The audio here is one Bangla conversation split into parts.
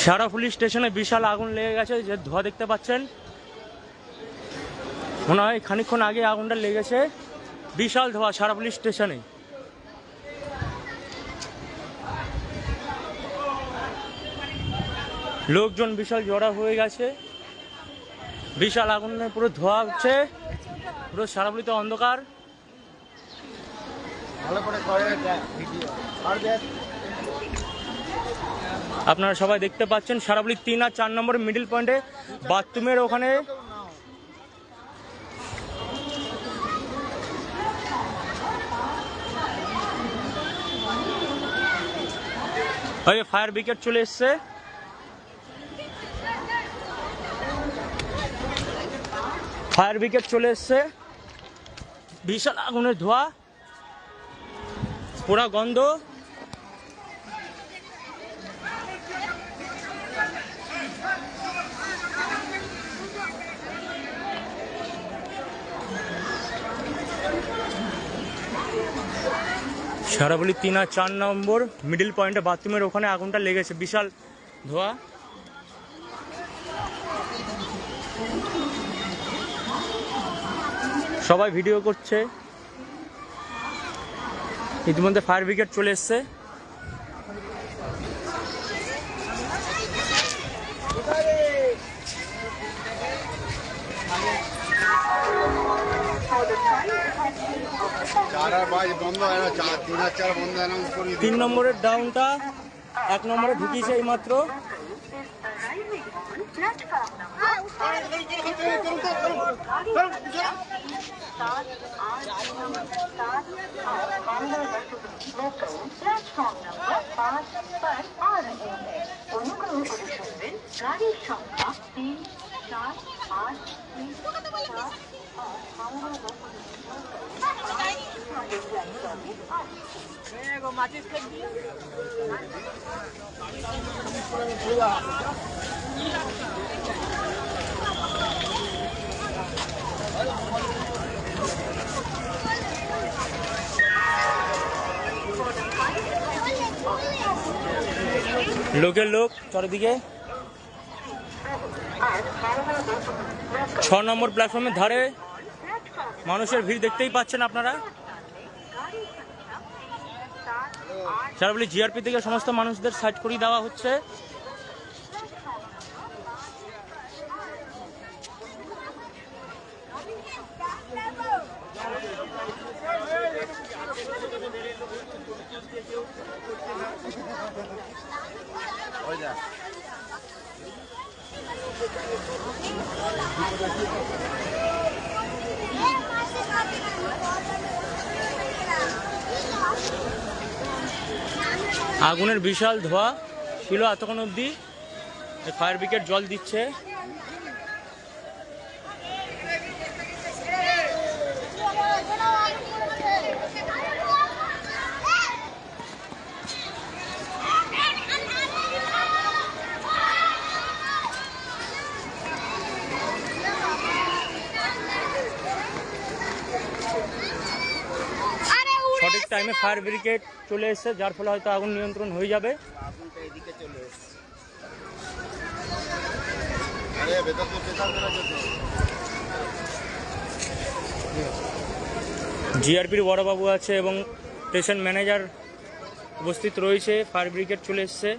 সারাফুলি স্টেশনে বিশাল আগুন লেগে গেছে, যে ধোঁয়া দেখতে পাচ্ছেন। মনে হয় খানিকক্ষণ আগে আগুনটা লেগেছে। বিশাল ধোঁয়া সারাফুলি স্টেশনে। লোকজন বিশাল জড়া হয়ে গেছে। বিশাল আগুনে পুরো ধোঁয়া উঠছে, পুরো সারাফুলিতে অন্ধকার। আপনারা সবাই দেখতে পাচ্ছেন সারাফুলি 3 আর 4 নম্বর মিডিল পয়েন্টে বাথরুমের ওখানে ফায়ার ব্রিগেড চলে এসছে। ফায়ার ব্রিগেড চলে এসছে। বিশাল আগুনের ধোঁয়া, পুরা গন্ধ। সারাফুলি 3 আর 4 নম্বর মিডিল পয়েন্টে বাথরুমের ওখানে আগুনটা লেগেছে। বিশাল ধোঁয়া। সবাই ভিডিও করছে। ইতিমধ্যে ফায়ার ব্রিগেড চলে এসছে। তিন নম্বরের ডাউনটা 1 নম্বরে ঢুকিয়েছে এই মাত্র। লোকের লোক চারিদিকে। 6 নম্বর প্ল্যাটফর্মের ধারে মানুষের ভিড় দেখতেই পাচ্ছেন আপনারা। সারাফুলি জিআরপি থেকে সমস্ত মানুষদের সাইড করিয়ে দেওয়া হচ্ছে। আগুনের বিশাল ধোঁয়া ছিল এতক্ষণ অবধি। ফায়ার ব্রিগেড জল দিচ্ছে। সঠিক টাইমে ফায়ার ব্রিগেড চলে এসেছে, যার ফলে হয়তো আগুন নিয়ন্ত্রণ হয়ে যাবে। জিআরপির বড়বাবু আছে এবং স্টেশন ম্যানেজার উপস্থিত রয়েছে। ফায়ার ব্রিগেড চলে এসছে।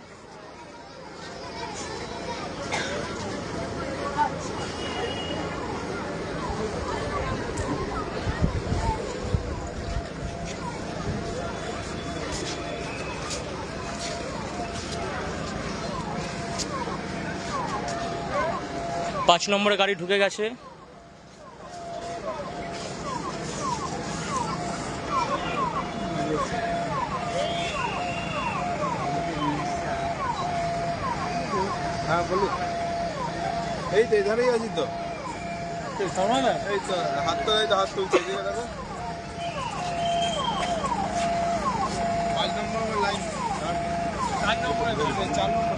পাঁচ নম্বরে গাড়ি ঢুকে গেছে। হ্যাঁ বলুন। এই তো এধারেই আছি তো। এই তো হাত তুলছে। 5 নম্বর লাইন, 4 নম্বরে ধরবে। 4 নম্বর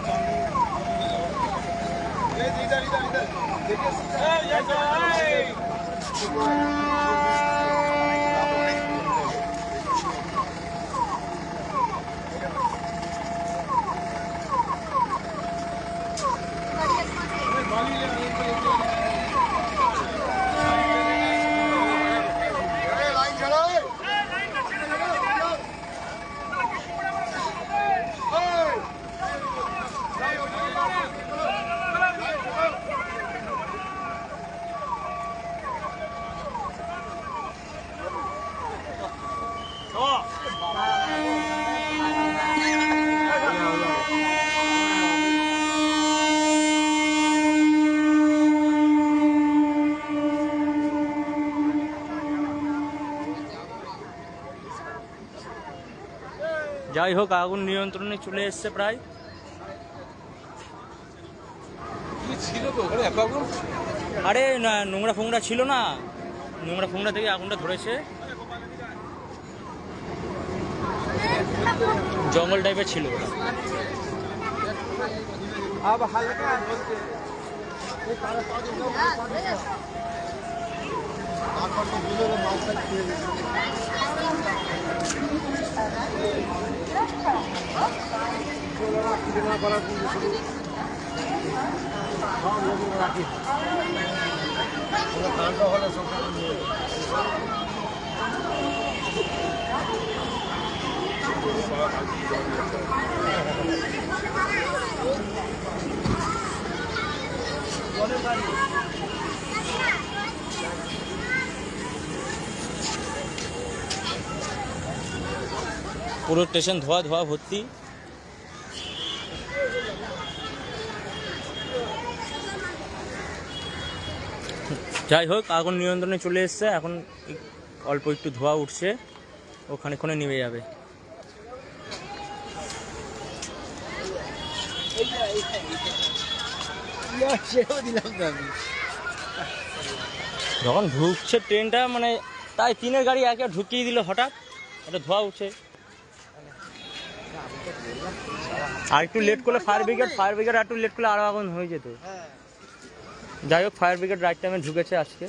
যাই হোক আগুন নিয়ন্ত্রণে চলে এসছে প্রায়। কি ছিল তো ওখানে এত আগুন? আরে না, নোংরা ফোংরা ছিল না, নোংরা ফোংরা থেকে আগুনটা ধরেছে। জঙ্গল টাইপের ছিল ওটা। अब हल्का পুরো স্টেশন ধোয়া ধোয়া ভর্তি। যাই হোক আগুন নিয়ন্ত্রণে চলে এসছে, এখন অল্প একটু ধোয়া উঠছে, ওখানে ক্ষণে নিভে যাবে। যখন ঢুকছে ট্রেনটা মানে তাই তিনের গাড়ি একে ঢুকিয়ে দিল হঠাৎ, একটা ধোয়া উঠছে। আর একটু লেট করলে ফায়ার ব্রিগেড একটু লেট করলে আরো আগুন হয়ে যেত। যাই হোক ফায়ার ব্রিগেড রাইট টাইমে ঢুকেছে আজকে।